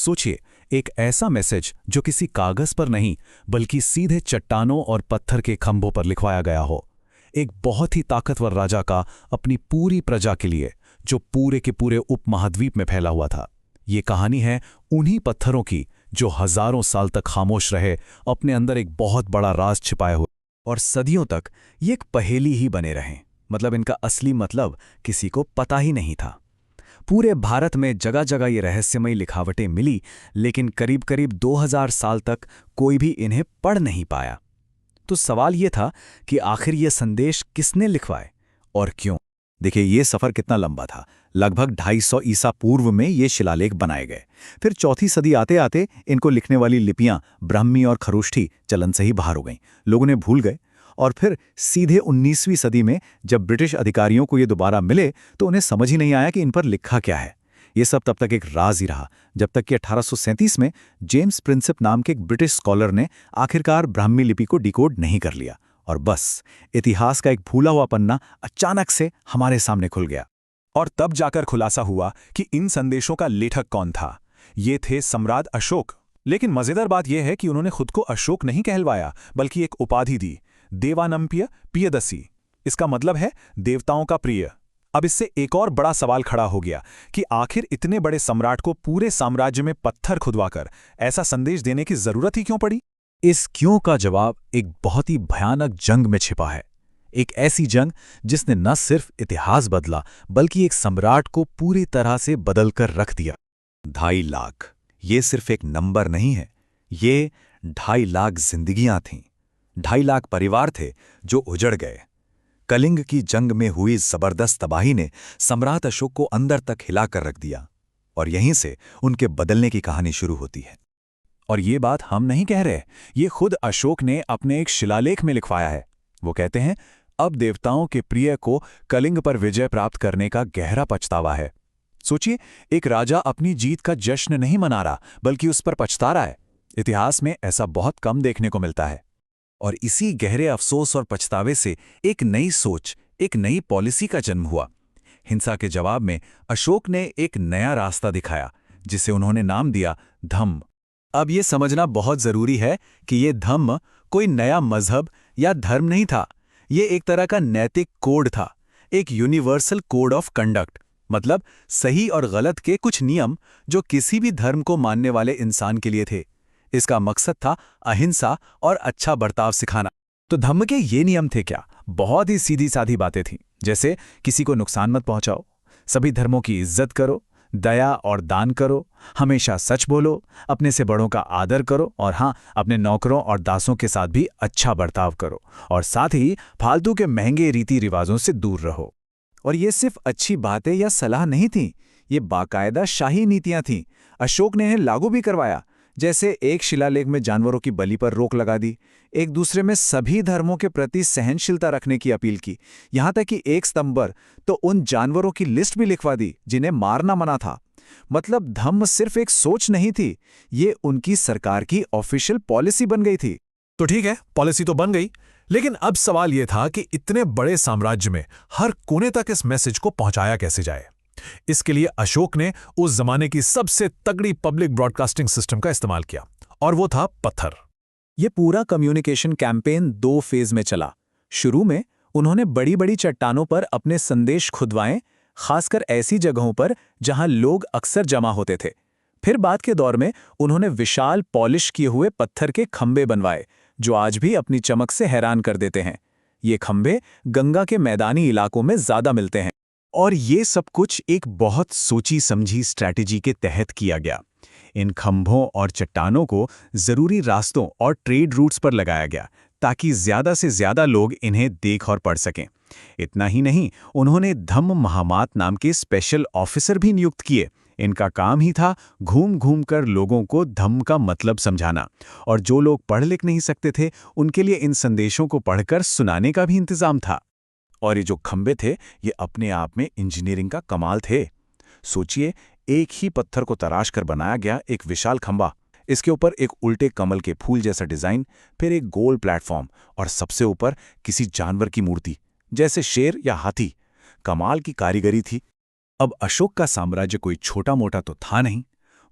सोचिए, एक ऐसा मैसेज जो किसी कागज पर नहीं बल्कि सीधे चट्टानों और पत्थर के खंभों पर लिखवाया गया हो। एक बहुत ही ताकतवर राजा का अपनी पूरी प्रजा के लिए, जो पूरे के पूरे उपमहाद्वीप में फैला हुआ था। ये कहानी है उन्हीं पत्थरों की जो हजारों साल तक खामोश रहे, अपने अंदर एक बहुत बड़ा राज छिपाए हुए, और सदियों तक ये एक पहेली ही बने रहें। मतलब इनका असली मतलब किसी को पता ही नहीं था। पूरे भारत में जगह जगह ये रहस्यमयी लिखावटें मिली, लेकिन करीब करीब 2000 साल तक कोई भी इन्हें पढ़ नहीं पाया। तो सवाल ये था कि आखिर ये संदेश किसने लिखवाए और क्यों। देखिए, ये सफ़र कितना लंबा था। लगभग 250 ईसा पूर्व में ये शिलालेख बनाए गए। फिर चौथी सदी आते आते इनको लिखने वाली लिपियां ब्राह्मी और खरोष्ठी चलन से ही बाहर हो गईं। लोगों ने भूल गए। और फिर सीधे 19वीं सदी में जब ब्रिटिश अधिकारियों को ये दोबारा मिले तो उन्हें समझ ही नहीं आया कि इन पर लिखा क्या है। ये सब तब तक एक राज ही रहा, जब तक कि 1837 में जेम्स प्रिंसिप नाम के एक ब्रिटिश स्कॉलर ने आखिरकार ब्राह्मी लिपि को डिकोड नहीं कर लिया। और बस, इतिहास का एक भूला हुआ पन्ना अचानक से हमारे सामने खुल गया। और तब जाकर खुलासा हुआ कि इन संदेशों का लेखक कौन था। ये थे सम्राट अशोक। लेकिन मजेदार बात यह है कि उन्होंने खुद को अशोक नहीं कहलवाया, बल्कि एक उपाधि दी, देवानंपिय पियदसी। इसका मतलब है देवताओं का प्रिय। अब इससे एक और बड़ा सवाल खड़ा हो गया कि आखिर इतने बड़े सम्राट को पूरे साम्राज्य में पत्थर खुदवाकर ऐसा संदेश देने की जरूरत ही क्यों पड़ी। इस क्यों का जवाब एक बहुत ही भयानक जंग में छिपा है। एक ऐसी जंग जिसने न सिर्फ इतिहास बदला, बल्कि एक सम्राट को पूरी तरह से बदलकर रख दिया। 2.5 लाख, ये सिर्फ एक नंबर नहीं है, ये 2.5 लाख जिंदगियां थीं। 2.5 लाख परिवार थे जो उजड़ गए। कलिंग की जंग में हुई जबरदस्त तबाही ने सम्राट अशोक को अंदर तक हिलाकर रख दिया। और यहीं से उनके बदलने की कहानी शुरू होती है। और ये बात हम नहीं कह रहे, ये खुद अशोक ने अपने एक शिलालेख में लिखवाया है। वो कहते हैं, अब देवताओं के प्रिय को कलिंग पर विजय प्राप्त करने का गहरा पछतावा है। सोचिए, एक राजा अपनी जीत का जश्न नहीं मना रहा, बल्कि उस पर पछता रहा है। इतिहास में ऐसा बहुत कम देखने को मिलता है। और इसी गहरे अफसोस और पछतावे से एक नई सोच, एक नई पॉलिसी का जन्म हुआ। हिंसा के जवाब में अशोक ने एक नया रास्ता दिखाया, जिसे उन्होंने नाम दिया धम्म। अब ये समझना बहुत जरूरी है कि ये धम्म कोई नया मजहब या धर्म नहीं था। ये एक तरह का नैतिक कोड था, एक यूनिवर्सल कोड ऑफ कंडक्ट। मतलब सही और गलत के कुछ नियम जो किसी भी धर्म को मानने वाले इंसान के लिए थे। इसका मकसद था अहिंसा और अच्छा बर्ताव सिखाना। तो धम्म के ये नियम थे क्या? बहुत ही सीधी सादी बातें थीं, जैसे किसी को नुकसान मत पहुंचाओ, सभी धर्मों की इज्जत करो, दया और दान करो, हमेशा सच बोलो, अपने से बड़ों का आदर करो, और हाँ, अपने नौकरों और दासों के साथ भी अच्छा बर्ताव करो, और साथ ही फालतू के महंगे रीति रिवाजों से दूर रहो। और ये सिर्फ अच्छी बातें या सलाह नहीं थीं, ये बाकायदा शाही नीतियां थीं। अशोक ने इन्हें लागू भी करवाया। जैसे एक शिलालेख में जानवरों की बलि पर रोक लगा दी, एक दूसरे में सभी धर्मों के प्रति सहनशीलता रखने की अपील की, यहां तक कि एक स्तंभ पर तो उन जानवरों की लिस्ट भी लिखवा दी जिन्हें मारना मना था। मतलब धम्म सिर्फ एक सोच नहीं थी, ये उनकी सरकार की ऑफिशियल पॉलिसी बन गई थी। तो ठीक है, पॉलिसी तो बन गई, लेकिन अब सवाल यह था कि इतने बड़े साम्राज्य में हर कोने तक इस मैसेज को पहुंचाया कैसे जाए। इसके लिए अशोक ने उस जमाने की सबसे तगड़ी पब्लिक ब्रॉडकास्टिंग सिस्टम का इस्तेमाल किया, और वो था पत्थर। ये पूरा कम्युनिकेशन कैंपेन 2 फेज में चला। शुरू में उन्होंने बड़ी बड़ी चट्टानों पर अपने संदेश खुदवाए, खासकर ऐसी जगहों पर जहां लोग अक्सर जमा होते थे। फिर बाद के दौर में उन्होंने विशाल पॉलिश किए हुए पत्थर के खंभे बनवाए, जो आज भी अपनी चमक से हैरान कर देते हैं। ये खंभे गंगा के मैदानी इलाकों में ज्यादा मिलते हैं। और ये सब कुछ एक बहुत सोची समझी स्ट्रैटेजी के तहत किया गया। इन खंभों और चट्टानों को जरूरी रास्तों और ट्रेड रूट्स पर लगाया गया, ताकि ज्यादा से ज्यादा लोग इन्हें देख और पढ़ सकें। इतना ही नहीं, उन्होंने धम्म महामात नाम के स्पेशल ऑफिसर भी नियुक्त किए। इनका काम ही था घूम घूम कर लोगों को धम्म का मतलब समझाना, और जो लोग पढ़ लिख नहीं सकते थे उनके लिए इन संदेशों को पढ़कर सुनाने का भी इंतजाम था। और ये जो खंबे थे, ये अपने आप में इंजीनियरिंग का कमाल थे। सोचिए, एक ही पत्थर को तराश कर बनाया गया एक विशाल खंबा, इसके ऊपर एक उल्टे कमल के फूल जैसा डिजाइन, फिर एक गोल प्लेटफॉर्म, और सबसे ऊपर किसी जानवर की मूर्ति, जैसे शेर या हाथी। कमाल की कारीगरी थी। अब अशोक का साम्राज्य कोई छोटा मोटा तो था नहीं।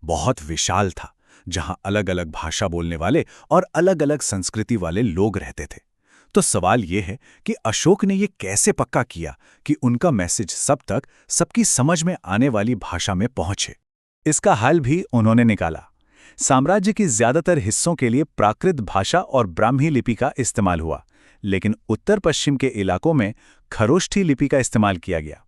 बहुत विशाल था, जहां अलग-अलग भाषा बोलने वाले और अलग-अलग संस्कृति वाले लोग रहते थे। तो सवाल ये है कि अशोक ने ये कैसे पक्का किया कि उनका मैसेज सब तक सबकी समझ में आने वाली भाषा में पहुंचे। इसका हल भी उन्होंने निकाला। साम्राज्य के ज्यादातर हिस्सों के लिए प्राकृत भाषा और ब्राह्मी लिपि का इस्तेमाल हुआ, लेकिन उत्तर पश्चिम के इलाकों में खरोष्ठी लिपि का इस्तेमाल किया गया।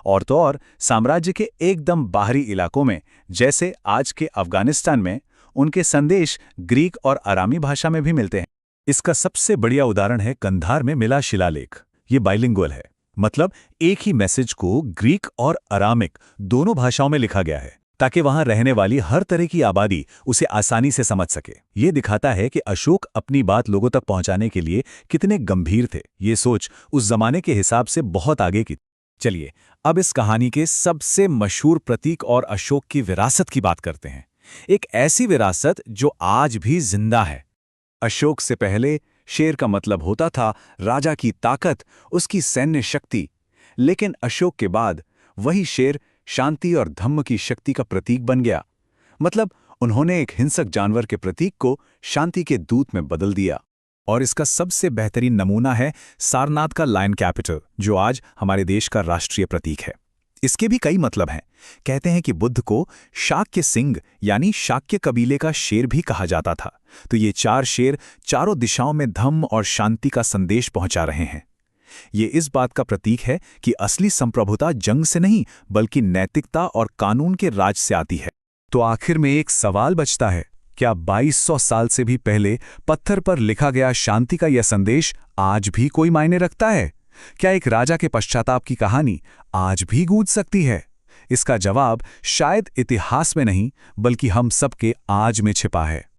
और तो और साम्राज्य के एकदम बाहरी इलाकों में, जैसे आज के अफगानिस्तान में, उनके संदेश ग्रीक और अरामी भाषा में भी मिलते हैं। इसका सबसे बढ़िया उदाहरण है कंधार में मिला शिलालेख। ये बाइलिंगुअल है, मतलब एक ही मैसेज को ग्रीक और अरामिक दोनों भाषाओं में लिखा गया है, ताकि वहां रहने वाली हर तरह की आबादी उसे आसानी से समझ सके। ये दिखाता है कि अशोक अपनी बात लोगों तक पहुंचाने के लिए कितने गंभीर थे। ये सोच उस जमाने के हिसाब से बहुत आगे की। चलिए अब इस कहानी के सबसे मशहूर प्रतीक और अशोक की विरासत की बात करते हैं। एक ऐसी विरासत जो आज भी जिंदा है। अशोक से पहले शेर का मतलब होता था राजा की ताकत, उसकी सैन्य शक्ति। लेकिन अशोक के बाद वही शेर शांति और धम्म की शक्ति का प्रतीक बन गया। मतलब उन्होंने एक हिंसक जानवर के प्रतीक को शांति के दूत में बदल दिया। और इसका सबसे बेहतरीन नमूना है सारनाथ का लायन कैपिटल, जो आज हमारे देश का राष्ट्रीय प्रतीक है। इसके भी कई मतलब हैं। कहते हैं कि बुद्ध को शाक्य सिंह यानी शाक्य कबीले का शेर भी कहा जाता था। तो ये 4 शेर चारों दिशाओं में धम्म और शांति का संदेश पहुंचा रहे हैं। ये इस बात का प्रतीक है कि असली संप्रभुता जंग से नहीं, बल्कि नैतिकता और कानून के राज से आती है। तो आखिर में एक सवाल बचता है, क्या 2200 साल से भी पहले पत्थर पर लिखा गया शांति का यह संदेश आज भी कोई मायने रखता है? क्या एक राजा के पश्चाताप की कहानी आज भी गूंज सकती है? इसका जवाब शायद इतिहास में नहीं, बल्कि हम सबके आज में छिपा है।